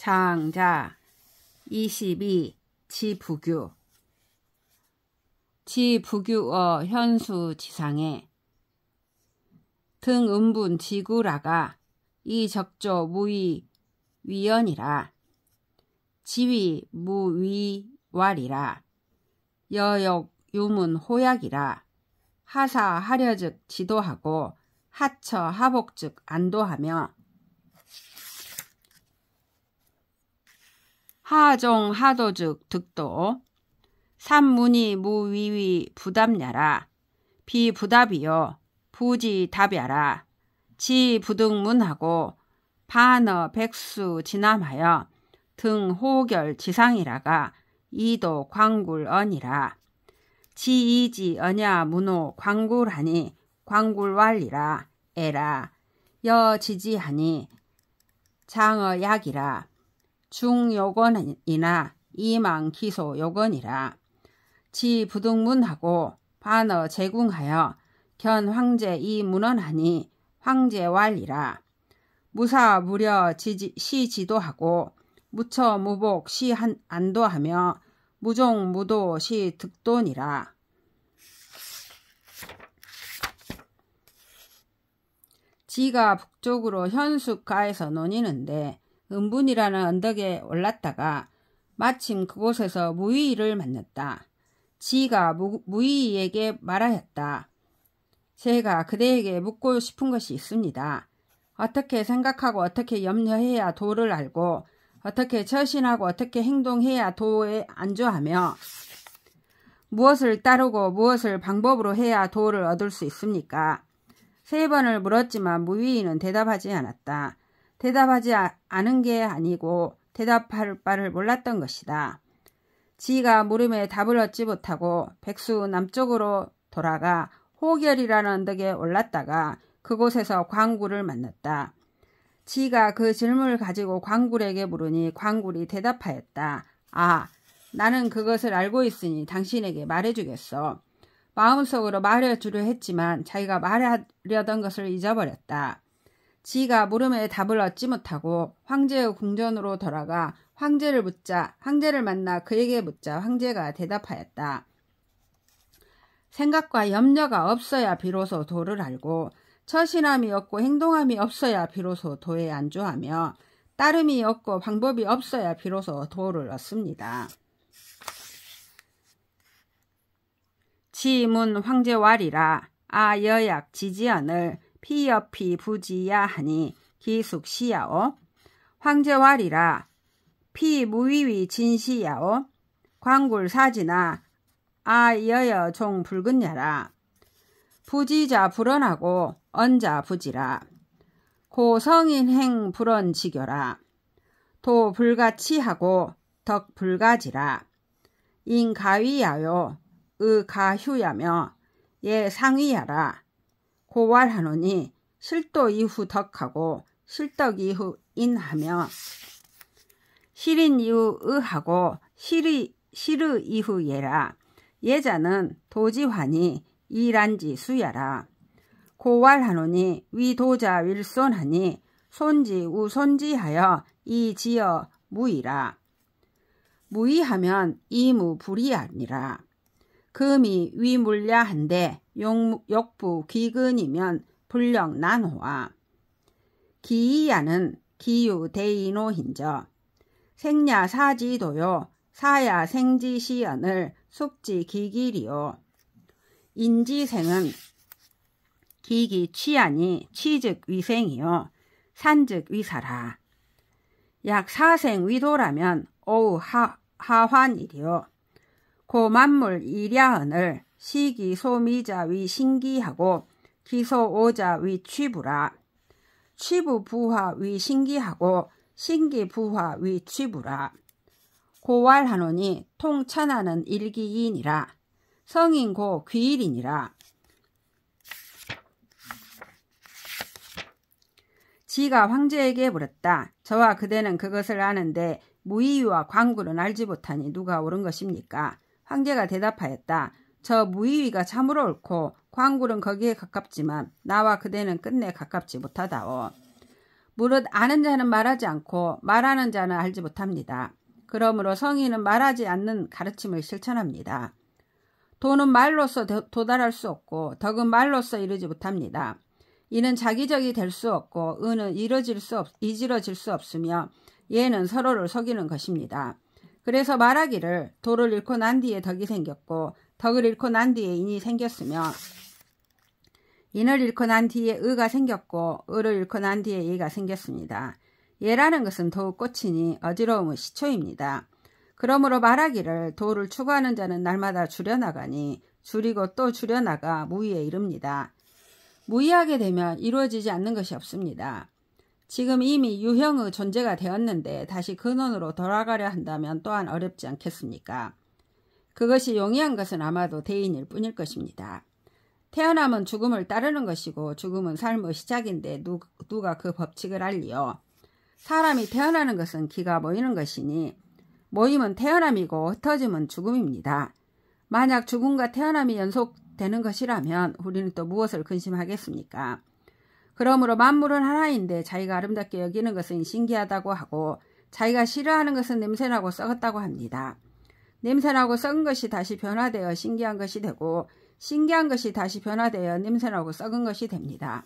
장자 22. 지부규 지부규어 현수 지상에 등음분 지구라가 이적조 무위 위연이라 지위 무위왈이라 여역 유문 호약이라 하사 하려즉 지도하고 하처 하복즉 안도하며 하종 하도즉 득도 삼문이 무위위 부답냐라 비부답이요 부지답야라 지부등문하고 반어 백수 진함하여 등호결 지상이라가 이도 광굴언이라 지이지 언야 문호 광굴하니 광굴왈이라 에라 여지지하니 장어 약이라 중요건이나 이망기소 요건이라 지부등문하고 반어 제궁하여 견 황제 이문헌하니 황제왈이라 무사 무려 시지도하고 무처 무복 시안도하며 무종 무도 시득돈이라 지가 북쪽으로 현숙가에서 논이는데 은분이라는 언덕에 올랐다가 마침 그곳에서 무의를 만났다. 지가 무의에게 말하였다. 제가 그대에게 묻고 싶은 것이 있습니다. 어떻게 생각하고 어떻게 염려해야 도를 알고 어떻게 처신하고 어떻게 행동해야 도에 안주하며 무엇을 따르고 무엇을 방법으로 해야 도를 얻을 수 있습니까? 3번을 물었지만 무의는 대답하지 않았다. 대답하지 않은 게 아니고 대답할 바를 몰랐던 것이다. 지가 물음에 답을 얻지 못하고 백수 남쪽으로 돌아가 호결이라는 언덕에 올랐다가 그곳에서 광굴을 만났다. 지가 그 질문을 가지고 광굴에게 물으니 광굴이 대답하였다. 아, 나는 그것을 알고 있으니 당신에게 말해주겠어. 마음속으로 말해주려 했지만 자기가 말하려던 것을 잊어버렸다. 지가 물음에 답을 얻지 못하고 황제의 궁전으로 돌아가 황제를 만나 그에게 묻자 황제가 대답하였다. 생각과 염려가 없어야 비로소 도를 알고 처신함이 없고 행동함이 없어야 비로소 도에 안주하며 따름이 없고 방법이 없어야 비로소 도를 얻습니다. 지문 황제왈이라 아 여약 지지언을 피여피 부지야 하니 기숙시야오 황제왈이라 피무위위 진시야오 광굴사지나 아 여여 종 붉은야라 부지자 불언하고 언자 부지라 고성인행 불언지교라 도 불가치하고 덕 불가지라 인가위야요 의가휴야며 예 상위야라 고왈하노니 실도 이후 덕하고 실덕 이후 인하며 실인 이후 의하고 시르 이후 예라 예자는 도지환이 이란지 수야라 고왈하노니 위도자 윌손하니 손지 우손지하여 이지어 무이라 무이하면 이무불이아니라 금이 위물야한데 욕부 귀근이면 불령 난호와 기이야는 기유 대인호힌저 생야 사지도요 사야 생지시연을 숙지 기기리요 인지생은 기기 취하니 취즉 위생이요 산즉 위사라 약 사생 위도라면 오후 하환이리요 고만물 이랴언을 시기 소미자 위 신기하고 기소오자 위 취부라 취부 부화 위 신기하고 신기 부화 위 취부라 고왈하노니 통천하는 일기이니라 성인고 귀일이니라 지가 황제에게 물었다. 저와 그대는 그것을 아는데 무의위와 광굴은 알지 못하니 누가 옳은 것입니까? 황제가 대답하였다. 저 무의위가 참으로 옳고 광굴은 거기에 가깝지만 나와 그대는 끝내 가깝지 못하다오. 무릇 아는 자는 말하지 않고 말하는 자는 알지 못합니다. 그러므로 성인은 말하지 않는 가르침을 실천합니다. 도는 말로써 도달할 수 없고 덕은 말로써 이루지 못합니다. 이는 자기적이 될 수 없고 의는 이지러질 수 없으며 예는 서로를 속이는 것입니다. 그래서 말하기를 도를 잃고 난 뒤에 덕이 생겼고 덕을 잃고 난 뒤에 인이 생겼으며 인을 잃고 난 뒤에 의가 생겼고 의를 잃고 난 뒤에 예가 생겼습니다. 예라는 것은 더욱 꽃이니 어지러움은 시초입니다. 그러므로 말하기를 도를 추구하는 자는 날마다 줄여나가니 줄이고 또 줄여나가 무의에 이릅니다. 무의하게 되면 이루어지지 않는 것이 없습니다. 지금 이미 유형의 존재가 되었는데 다시 근원으로 돌아가려 한다면 또한 어렵지 않겠습니까? 그것이 용이한 것은 아마도 대인일 뿐일 것입니다. 태어남은 죽음을 따르는 것이고 죽음은 삶의 시작인데 누가 그 법칙을 알리요? 사람이 태어나는 것은 기가 모이는 것이니 모임은 태어남이고 흩어짐은 죽음입니다. 만약 죽음과 태어남이 연속되는 것이라면 우리는 또 무엇을 근심하겠습니까? 그러므로 만물은 하나인데 자기가 아름답게 여기는 것은 신기하다고 하고 자기가 싫어하는 것은 냄새나고 썩었다고 합니다. 냄새나고 썩은 것이 다시 변화되어 신기한 것이 되고 신기한 것이 다시 변화되어 냄새나고 썩은 것이 됩니다.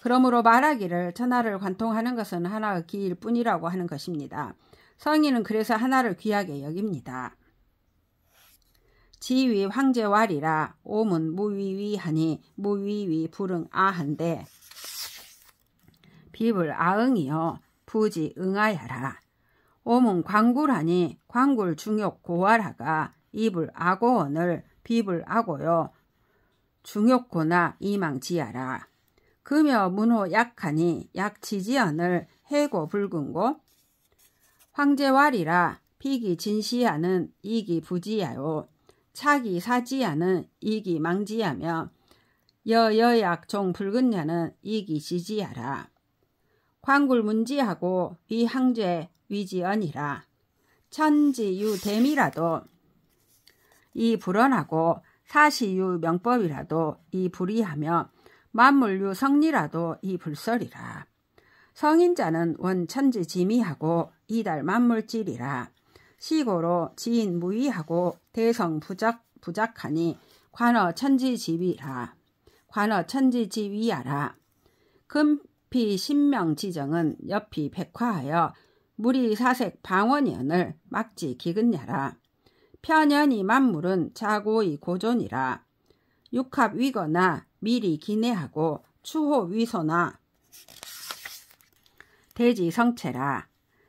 그러므로 말하기를 천하를 관통하는 것은 하나의 기일 뿐이라고 하는 것입니다. 성인은 그래서 하나를 귀하게 여깁니다. 지위 황제왈이라 오문 무위위하니 무위위 불응아한데 비불 아응이여 부지 응하야라. 오문 광굴하니 광굴 중욕 고활하가 이불 아고원을 비불 아고요 중욕고나 이망지야라. 금여 문호 약하니 약지지언을 해고 붉은고 황제왈이라 비기 진시하는 이기 부지야요 차기 사지야는 이기 망지야며 여약 종 붉은 야는 이기 지지야라. 광굴문지하고 위항제 위지언이라. 천지유 대미라도 이 불언하고 사시유 명법이라도 이 불이하며 만물유 성리라도 이 불설이라. 성인자는 원 천지지미하고 이달 만물질이라. 시고로 지인 무의하고 대성 부작하니 관어 천지지위라. 관어 천지지위야라. 금피 신명지정은 옆이 백화하여 무리사색 방원연을 막지 기근야라. 편연이 만물은 자고의 고존이라. 육합위거나 미리 기내하고 추호위소나 대지성체라.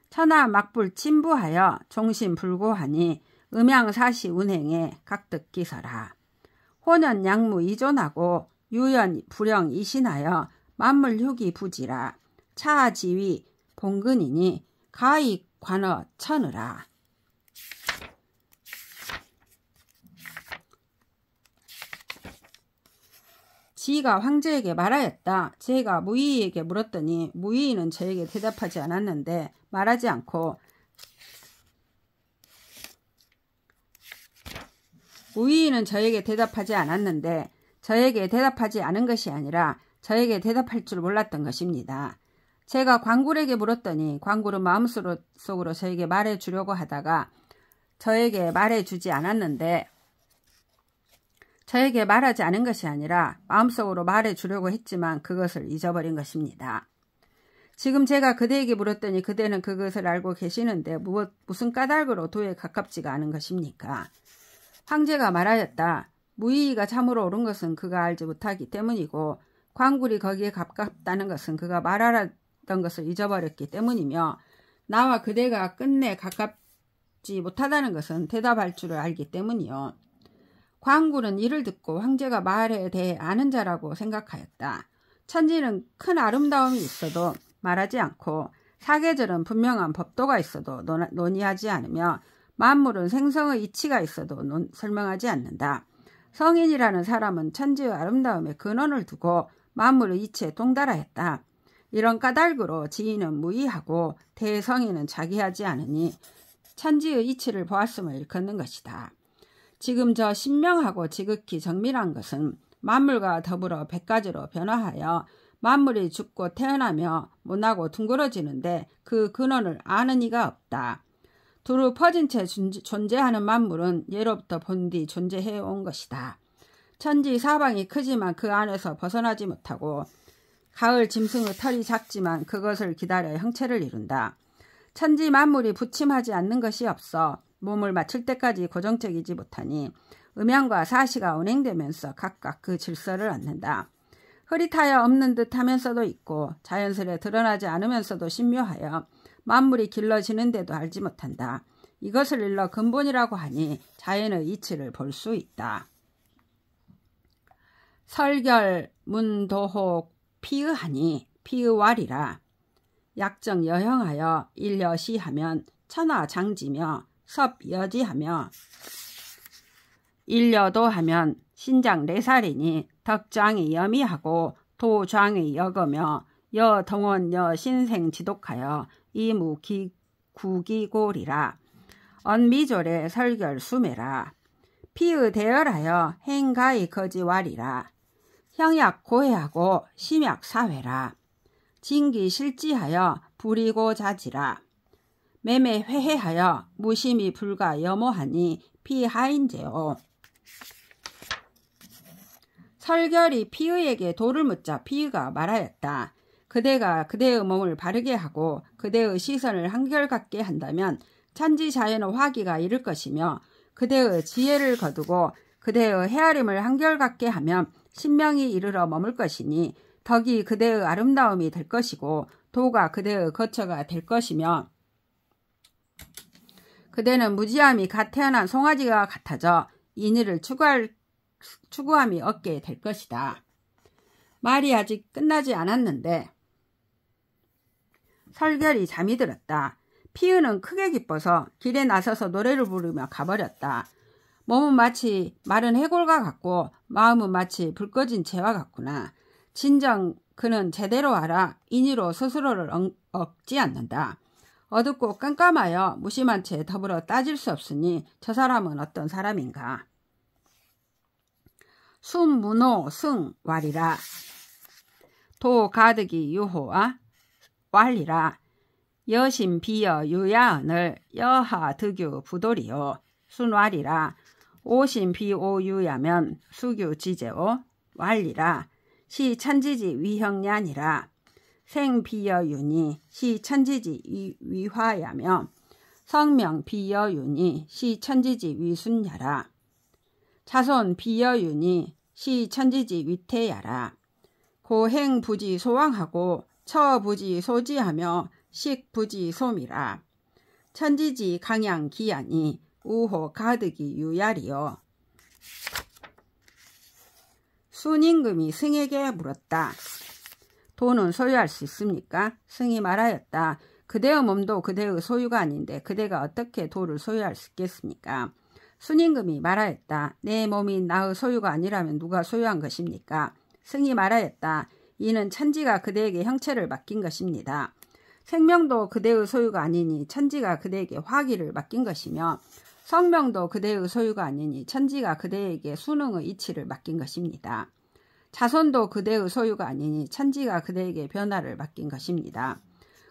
천하 막불 침부하여 종신불고하니 음양사시 운행에 각득기서라. 호년 양무 이존하고 유연 불영 이신하여 만물휴기 부지라. 차지위 봉근이니 가익 관어 천으라. 지가 황제에게 말하였다. 제가 무의에게 물었더니 무의는 저에게 대답하지 않았는데 말하지 않고 무의는 저에게 대답하지 않았는데 저에게 대답하지 않은 것이 아니라 저에게 대답할 줄 몰랐던 것입니다. 제가 광굴에게 물었더니 광굴은 마음속으로 저에게 말해주려고 하다가 저에게 말해주지 않았는데 저에게 말하지 않은 것이 아니라 마음속으로 말해주려고 했지만 그것을 잊어버린 것입니다. 지금 제가 그대에게 물었더니 그대는 그것을 알고 계시는데 무슨 까닭으로 도에 가깝지가 않은 것입니까? 황제가 말하였다. 무의가 참으로 옳은 것은 그가 알지 못하기 때문이고 광굴이 거기에 가깝다는 것은 그가 말하던 것을 잊어버렸기 때문이며 나와 그대가 끝내 가깝지 못하다는 것은 대답할 줄을 알기 때문이요. 광굴은 이를 듣고 황제가 말에 대해 아는 자라고 생각하였다. 천지는 큰 아름다움이 있어도 말하지 않고 사계절은 분명한 법도가 있어도 논의하지 않으며 만물은 생성의 이치가 있어도 설명하지 않는다. 성인이라는 사람은 천지의 아름다움에 근원을 두고 만물의 이치에 동달하였다. 이런 까닭으로 지인은 무의하고 대성인은 자기하지 않으니 천지의 이치를 보았음을 일컫는 것이다. 지금 저 신명하고 지극히 정밀한 것은 만물과 더불어 100가지로 변화하여 만물이 죽고 태어나며 못나고 둥그러지는데 그 근원을 아는 이가 없다. 두루 퍼진 채 존재하는 만물은 예로부터 본디 존재해온 것이다. 천지 사방이 크지만 그 안에서 벗어나지 못하고 가을 짐승의 털이 작지만 그것을 기다려 형체를 이룬다. 천지 만물이 부침하지 않는 것이 없어 몸을 맞출 때까지 고정적이지 못하니 음양과 사시가 운행되면서 각각 그 질서를 얻는다. 흐릿하여 없는 듯 하면서도 있고 자연스레 드러나지 않으면서도 신묘하여 만물이 길러지는데도 알지 못한다. 이것을 일러 근본이라고 하니 자연의 이치를 볼 수 있다. 설결 문도호 피의하니 피의왈이라. 약정 여형하여 일여시하면 천하장지며 섭여지하며 일여도하면 신장 4살이니 덕장이 여미하고 도장이 여거며 여동원 여신생 지독하여 이무구기골이라. 언미졸의 설결 수매라. 피의 대열하여 행가의 거지왈이라. 형약 고해하고 심약 사회라. 진기 실지하여 불이고 자지라. 매매 회해하여 무심이 불가 여모하니 피하인제요. 설결이 피의에게 도를 묻자 피의가 말하였다. 그대가 그대의 몸을 바르게 하고 그대의 시선을 한결같게 한다면 천지자연의 화기가 이를 것이며 그대의 지혜를 거두고 그대의 헤아림을 한결같게 하면 신명이 이르러 머물 것이니 덕이 그대의 아름다움이 될 것이고 도가 그대의 거처가 될 것이며 그대는 무지함이 갓 태어난 송아지가 같아져 인의를 추구함이 얻게 될 것이다. 말이 아직 끝나지 않았는데 설결이 잠이 들었다. 피의는 크게 기뻐서 길에 나서서 노래를 부르며 가버렸다. 몸은 마치 마른 해골과 같고 마음은 마치 불 꺼진 재와 같구나. 진정 그는 제대로 알아 인의로 스스로를 얻지 않는다. 어둡고 깜깜하여 무심한 채 더불어 따질 수 없으니 저 사람은 어떤 사람인가. 순문호 승왈이라. 도 가득이 유호와 왈이라. 여신 비여 유야언을 여하 득유 부도리요. 순왈이라. 오신 비오유야면 수규 지제오 왈리라. 시 천지지 위형냐니라. 생 비여윤이 시 천지지 위화야며 성명 비여윤이 시 천지지 위순야라. 자손 비여윤이 시 천지지 위태야라. 고행 부지 소왕하고 처 부지 소지하며 식 부지 소미라. 천지지 강양 기야니 우호 가득이 유야리요. 순임금이 승에게 물었다. 도는 소유할 수 있습니까? 승이 말하였다. 그대의 몸도 그대의 소유가 아닌데 그대가 어떻게 도를 소유할 수 있겠습니까? 순임금이 말하였다. 내 몸이 나의 소유가 아니라면 누가 소유한 것입니까? 승이 말하였다. 이는 천지가 그대에게 형체를 맡긴 것입니다. 생명도 그대의 소유가 아니니 천지가 그대에게 화기를 맡긴 것이며 성명도 그대의 소유가 아니니 천지가 그대에게 수능의 이치를 맡긴 것입니다. 자손도 그대의 소유가 아니니 천지가 그대에게 변화를 맡긴 것입니다.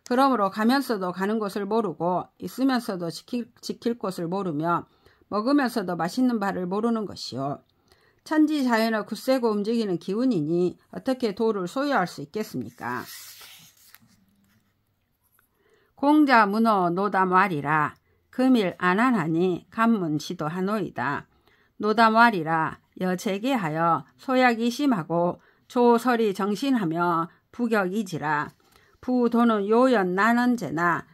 그러므로 가면서도 가는 곳을 모르고 있으면서도 지킬 곳을 모르며 먹으면서도 맛있는 바를 모르는 것이요. 천지 자연을 굳세고 움직이는 기운이니 어떻게 도를 소유할 수 있겠습니까? 공자 문호 노담왈이라. 금일 안안하니 간문 지도하노이다. 노담왈이라. 여재계하여 소약이 심하고 조설이 정신하며 부격이지라. 부도는 요연 난언제나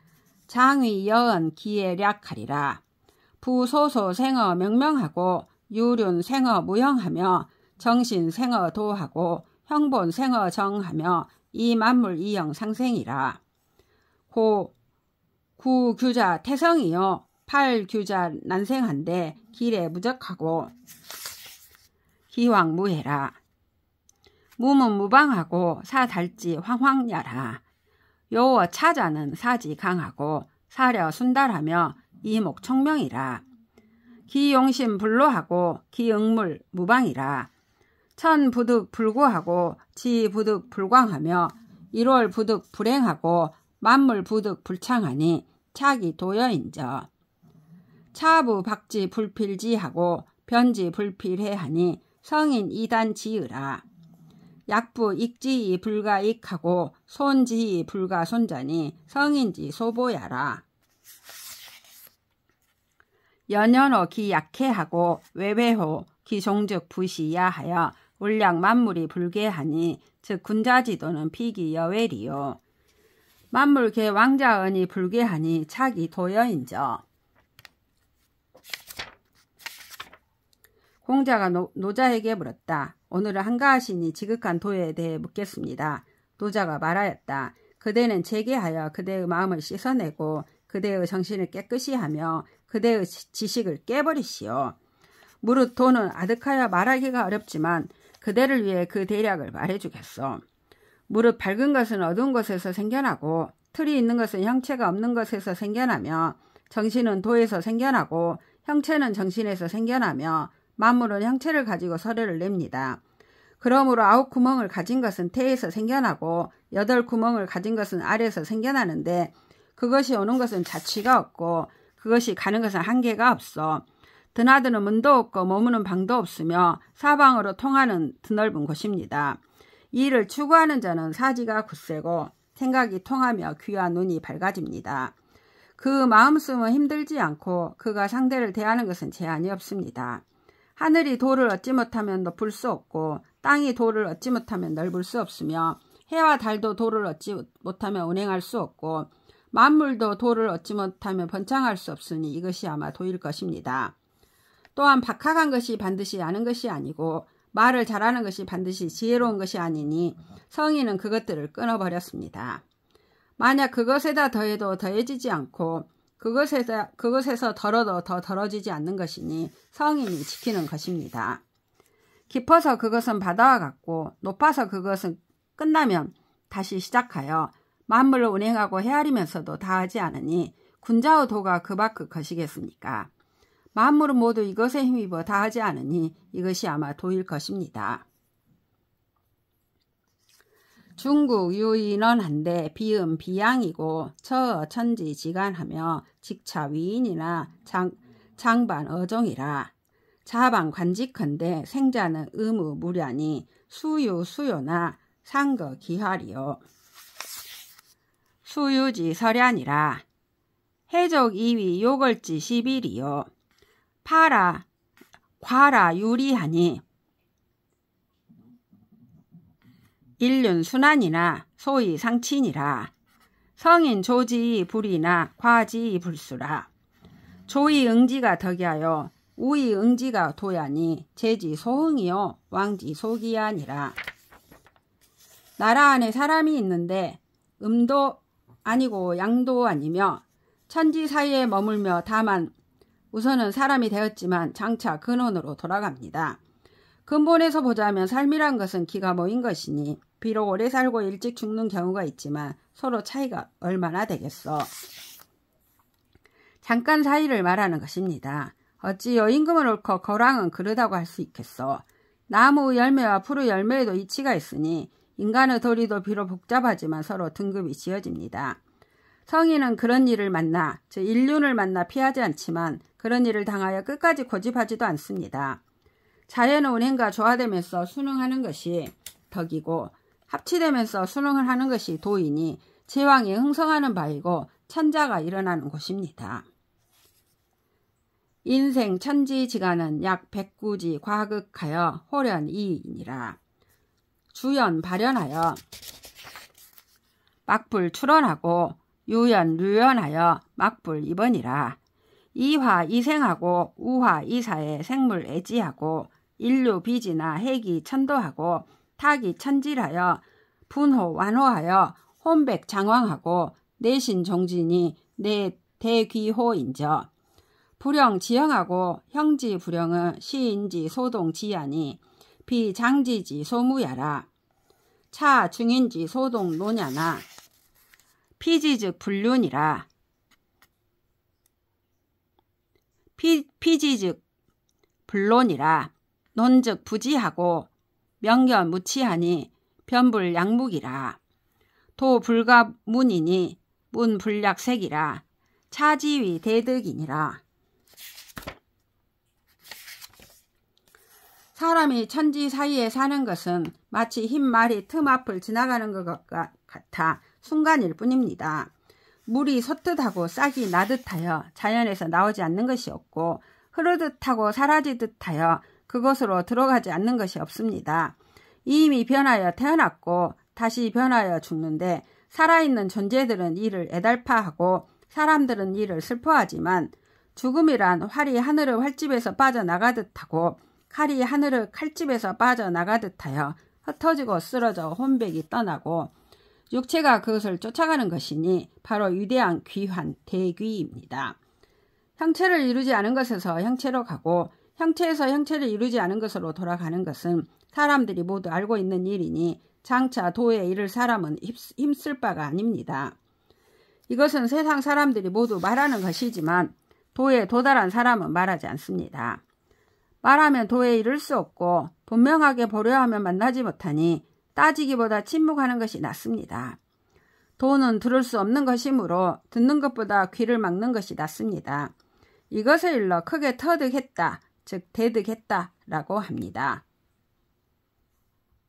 장위 여언 기예략하리라. 부소소 생어 명명하고 유륜 생어 무형하며 정신 생어 도하고 형본 생어 정하며 이 만물 이형 상생이라. 구규자 태성이요. 팔규자 난생한데 길에 무적하고 기왕무해라. 무문 무방하고 사달지 황황야라. 요어 차자는 사지 강하고 사려 순달하며 이목 청명이라. 기용심 불로하고 기응물 무방이라. 천부득 불구하고 지부득 불광하며 1월 부득 불행하고 만물부득 불창하니 차기 도여인저. 차부 박지 불필지하고 변지 불필해하니 성인 이단 지으라. 약부 익지이 불가익하고 손지이 불가손자니 성인지 소보야라. 연연호 기 약해하고 외외호 기종즉 부시야하여 울량 만물이 불개하니 즉 군자지도는 피기 여외리요. 만물개 왕자언이 불개하니 차기 도여인저. 공자가 노자에게 물었다. 오늘은 한가하시니 지극한 도에 대해 묻겠습니다. 노자가 말하였다. 그대는 재개하여 그대의 마음을 씻어내고 그대의 정신을 깨끗이 하며 그대의 지식을 깨버리시오. 무릇 도는 아득하여 말하기가 어렵지만 그대를 위해 그 대략을 말해주겠소. 무릇 밝은 것은 어두운 곳에서 생겨나고 틀이 있는 것은 형체가 없는 것에서 생겨나며 정신은 도에서 생겨나고 형체는 정신에서 생겨나며 만물은 형체를 가지고 서래를 냅니다. 그러므로 9구멍을 가진 것은 태에서 생겨나고 8구멍을 가진 것은 알에서 생겨나는데 그것이 오는 것은 자취가 없고 그것이 가는 것은 한계가 없어. 드나드는 문도 없고 머무는 방도 없으며 사방으로 통하는 드넓은 곳입니다. 이 일을 추구하는 자는 사지가 굳세고 생각이 통하며 귀와 눈이 밝아집니다. 그 마음씀은 힘들지 않고 그가 상대를 대하는 것은 제한이 없습니다. 하늘이 도를 얻지 못하면 높을 수 없고 땅이 도를 얻지 못하면 넓을 수 없으며 해와 달도 도를 얻지 못하면 운행할 수 없고 만물도 도를 얻지 못하면 번창할 수 없으니 이것이 아마 도일 것입니다. 또한 박학한 것이 반드시 아는 것이 아니고 말을 잘하는 것이 반드시 지혜로운 것이 아니니 성인은 그것들을 끊어버렸습니다. 만약 그것에다 더해도 더해지지 않고 그것에서 덜어도 더 덜어지지 않는 것이니 성인이 지키는 것입니다. 깊어서 그것은 바다와 같고 높아서 그것은 끝나면 다시 시작하여 만물을 운행하고 헤아리면서도 다하지 않으니 군자의 도가 그 밖의 것이겠습니까? 만물은 모두 이것에 힘입어 다하지 않으니 이것이 아마 도일 것입니다. 중국 유인원한데 비음 비양이고 처어 천지지간하며 직차 위인이나 장반 어종이라. 자방 관직컨대 생자는 의무 무량이 수유 수요나 상거 기활이요. 수유지 설야니라. 해족 2위 요걸지 10일이요. 파라 과라 유리하니 인륜 순환이나 소위 상친이라. 성인 조지이 불이나 과지이 불수라. 조이 응지가 덕이하여 우이 응지가 도야니 제지 소흥이요 왕지 소기야니라. 나라 안에 사람이 있는데 음도 아니고 양도 아니며 천지 사이에 머물며 다만 우선은 사람이 되었지만 장차 근원으로 돌아갑니다. 근본에서 보자면 삶이란 것은 기가 모인 것이니 비록 오래 살고 일찍 죽는 경우가 있지만 서로 차이가 얼마나 되겠어. 잠깐 사이를 말하는 것입니다. 어찌 여임금은 옳고 거랑은 그르다고 할 수 있겠어. 나무 열매와 풀의 열매에도 이치가 있으니 인간의 도리도 비록 복잡하지만 서로 등급이 지어집니다. 성인은 그런 일을 만나 즉 인륜을 만나 피하지 않지만 그런 일을 당하여 끝까지 고집하지도 않습니다. 자연의 운행과 조화되면서 순응하는 것이 덕이고 합치되면서 순응을 하는 것이 도이니 제왕이 흥성하는 바이고 천자가 일어나는 곳입니다. 인생 천지지간은 약 109지 과극하여 호련 2이니라. 주연 발현하여 막불 출원하고 유연 류연하여 막불 입원이라. 이화 이생하고 우화 이사에 생물 애지하고 인류 비지나 핵이 천도하고 타기 천질하여 분호 완호하여 혼백 장왕하고 내신 종진이 내 대귀호인저. 불영 지형하고 형지 불영은 시인지 소동 지야니 비장지지 소무야라. 차 중인지 소동 노냐나 피지즉 불륜이라. 피지즉 불론이라. 논즉 부지하고 명견무치하니 변불양묵이라. 도불가문이니 문불약색이라. 차지위 대득이니라. 사람이 천지 사이에 사는 것은 마치 흰 말이 틈 앞을 지나가는 것 같아 순간일 뿐입니다. 물이 솟듯하고 싹이 나듯하여 자연에서 나오지 않는 것이 없고 흐르듯하고 사라지듯하여 그곳으로 들어가지 않는 것이 없습니다. 이미 변하여 태어났고 다시 변하여 죽는데 살아있는 존재들은 이를 애달파하고 사람들은 이를 슬퍼하지만 죽음이란 활이 하늘의 활집에서 빠져나가듯하고 칼이 하늘의 칼집에서 빠져나가듯하여 흩어지고 쓰러져 혼백이 떠나고 육체가 그것을 쫓아가는 것이니 바로 위대한 귀환 대귀입니다. 형체를 이루지 않은 것에서 형체로 가고 형체에서 형체를 이루지 않은 것으로 돌아가는 것은 사람들이 모두 알고 있는 일이니 장차 도에 이를 사람은 힘쓸 바가 아닙니다. 이것은 세상 사람들이 모두 말하는 것이지만 도에 도달한 사람은 말하지 않습니다. 말하면 도에 이를 수 없고 분명하게 보려 하면 만나지 못하니 따지기보다 침묵하는 것이 낫습니다. 도는 들을 수 없는 것이므로 듣는 것보다 귀를 막는 것이 낫습니다. 이것을 일러 크게 터득했다, 즉 대득했다 라고 합니다.